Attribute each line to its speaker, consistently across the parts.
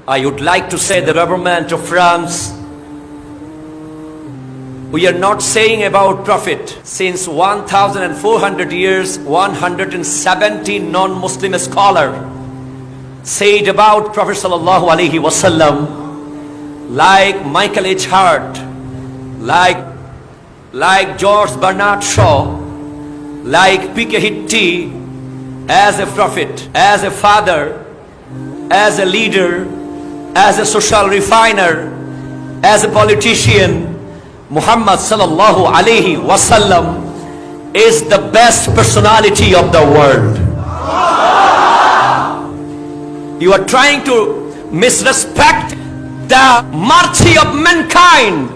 Speaker 1: I would like to say the government of France, we are not saying about Prophet. Since 1400 years, 170 non-Muslim scholar said about Prophet sallallahu alaihi wasallam, like Michael H. Hart, like George Bernard Shaw, like P.K. Hitty, as a prophet, as a father, as a leader, as a social refiner, as a politician, Muhammad sallallahu alaihi wasallam is the best personality of the world. You are trying to misrespect the mercy of mankind.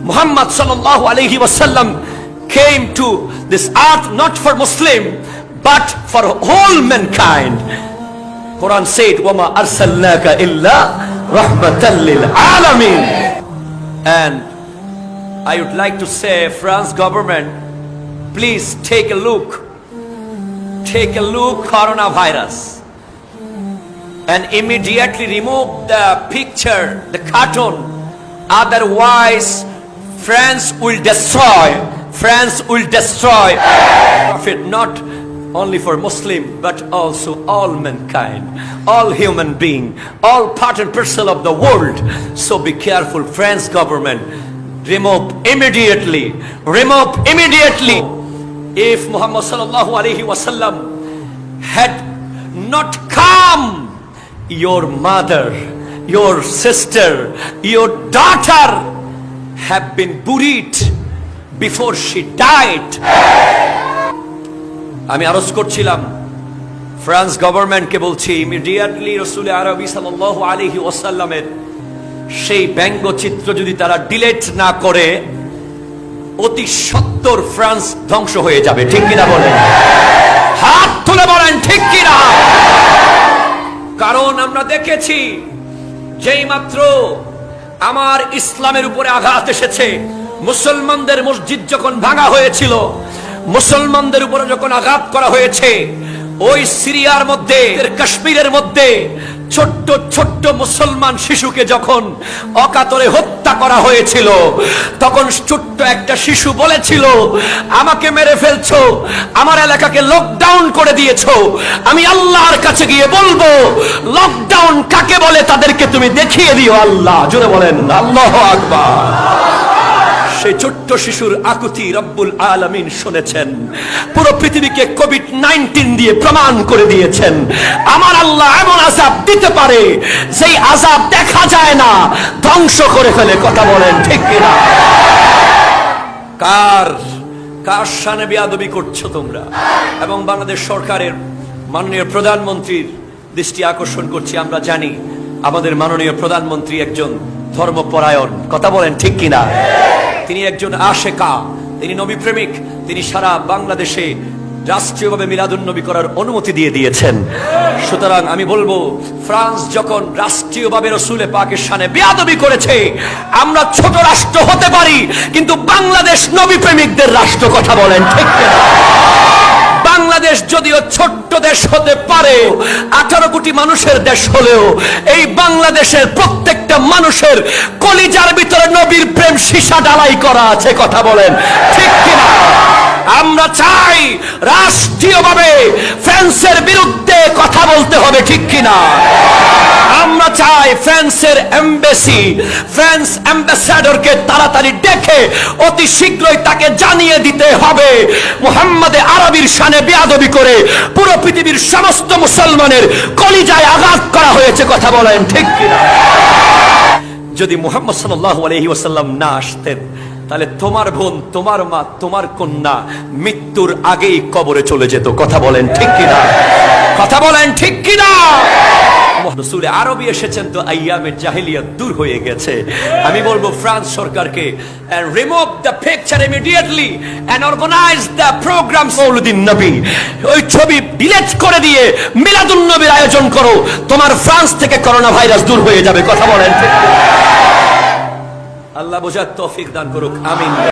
Speaker 1: Muhammad sallallahu alaihi wasallam came to this earth not for Muslim but for whole mankind. Quran said, "Wama arsalnaka illa rahmatan lil alamin." And I would like to say, France government, please take a look coronavirus, and immediately remove the picture, the cartoon. Otherwise, France will destroy Prophet, not only for Muslim but also all mankind, all human being, all part and parcel of the world. So be careful, France government. Remove immediately. If Muhammad sallallahu alaihi wasallam had not come, your mother, your sister, your daughter have been buried before she died. আমি আরজ করছিলাম France গভর্নমেন্টকে, বলছি immediately রাসূল আরবি সাল্লাল্লাহু আলাইহি ওয়াসাল্লামের সেই ব্যঙ্গচিত্র যদি তারা ডিলিট না করে, অতি সত্বর ফ্রান্স ধ্বংস হয়ে যাবে। ঠিক কিনা বলেন? হাত তুলে বলেন ঠিক কিনা? কারণ আমরা দেখেছি, যেই মাত্র আমার ইসলামের উপরে আঘাত এসেছে, মুসলমানদের মসজিদ যখন ভাঙা হয়েছিল, মুসলমানদের উপরে যখন আঘাত করা হয়েছে, ওই সিরিয়ার মধ্যে, কাশ্মীরের মধ্যে ছোট্ট ছোট্ট মুসলমান শিশুকে যখন অকাতরে হত্যা করা হয়েছিল, তখন ছোট্ট একটা শিশু বলেছিল, আমাকে মেরে ফেলছো, আমার এলাকাকে লকডাউন করে দিয়েছো, আমি আল্লাহর কাছে গিয়ে বলবো লকডাউন কাকে বলে তাদেরকে তুমি দেখিয়ে দিও আল্লাহ। জোরে বলেন আল্লাহু আকবার। সেই ছোট্ট শিশুর আকুতি রব্বুল আলামিন শুনেছেন, পুরো পৃথিবীকে কোভিড-19 দিয়ে প্রমাণ করে দিয়েছেন আমার আল্লাহ এমন আযাব দিতে পারে সেই আযাব দেখা যায় না, ধ্বংস করে ফেলে। কথা বলেন ঠিক কিনা? কার শানে বেয়াদবি করছো তোমরা? এবং বাংলাদেশ সরকারের মাননীয় প্রধানমন্ত্রীর দৃষ্টি আকর্ষণ করছি, আমরা জানি আমাদের মাননীয় প্রধানমন্ত্রী একজন ধর্মপরায়ণ। কথা বলেন ঠিক কিনা? তিনি একজন আশেকা, তিনি নবী প্রেমিক, তিনি সারা বাংলাদেশে রাষ্ট্রীয়ভাবে মিলাদুন্নবী করার অনুমতি দিয়ে দিয়েছেন। সুতরাং আমি বলবো, ফ্রান্স যখন রাষ্ট্রীয়ভাবে রাসূলে পাকের শানে বেয়াদবি করেছে, আমরা ছোট রাষ্ট্র হতে পারি কিন্তু বাংলাদেশ নবী প্রেমিকদের রাষ্ট্র। কথা বলেন ঠিক কিনা? বাংলাদেশ যদিও ছোট্ট দেশ হতে পারে, 18 কোটি মানুষের দেশ হলেও এই বাংলাদেশের প্রত্যেকটা মানুষের কলিজার ভিতরে নবীর প্রেম সীসা ঢালাই করা আছে। কথা বলেন ঠিক কিনা? আমরা চাই রাষ্ট্রীয়ভাবে ফ্রান্সের বিরুদ্ধে কথা বলতে হবে। ঠিক কিনা? আমরা চাই ফ্রান্সের এমবাসি, ফ্রান্স অ্যাম্বাসাডরকে তাড়াতাড়ি ডেকে অতি শীঘ্রই তাকে জানিয়ে দিতে হবে মুহাম্মদে আরবির শানে বেয়াদবি করে পুরো পৃথিবীর সমস্ত মুসলমানের কলিজায় আঘাত করা হয়েছে। কথা বলেন ঠিক কিনা? যদি মুহাম্মদ সাল্লাল্লাহু আলাইহি ওয়াসাল্লাম না আসতেন, তাহলে তোমার বোন, তোমার মা, তোমার কন্যা মৃত্যুর আগেই কবরে চলে যেত। কথা বলেন ঠিক কিনা? কথা বলেন ঠিক কিনা? রাসূল আরবি এসেছেন তো আইয়ামের জাহেলিয়াত দূর হয়ে গেছে। আমি বলবো ফ্রান্স সরকারকে, and remove the picture immediately and organize the program মৌলুদিন নবী। ওই ছবি ডিলিট করে দিয়ে মিলাদুন নবীর আয়োজন করো, তোমার ফ্রান্স থেকে করোনা ভাইরাস দূর হয়ে যাবে। কথা বলেন ঠিক? আল্লাহ বোঝার তৌফিক দান করুক, আমিন।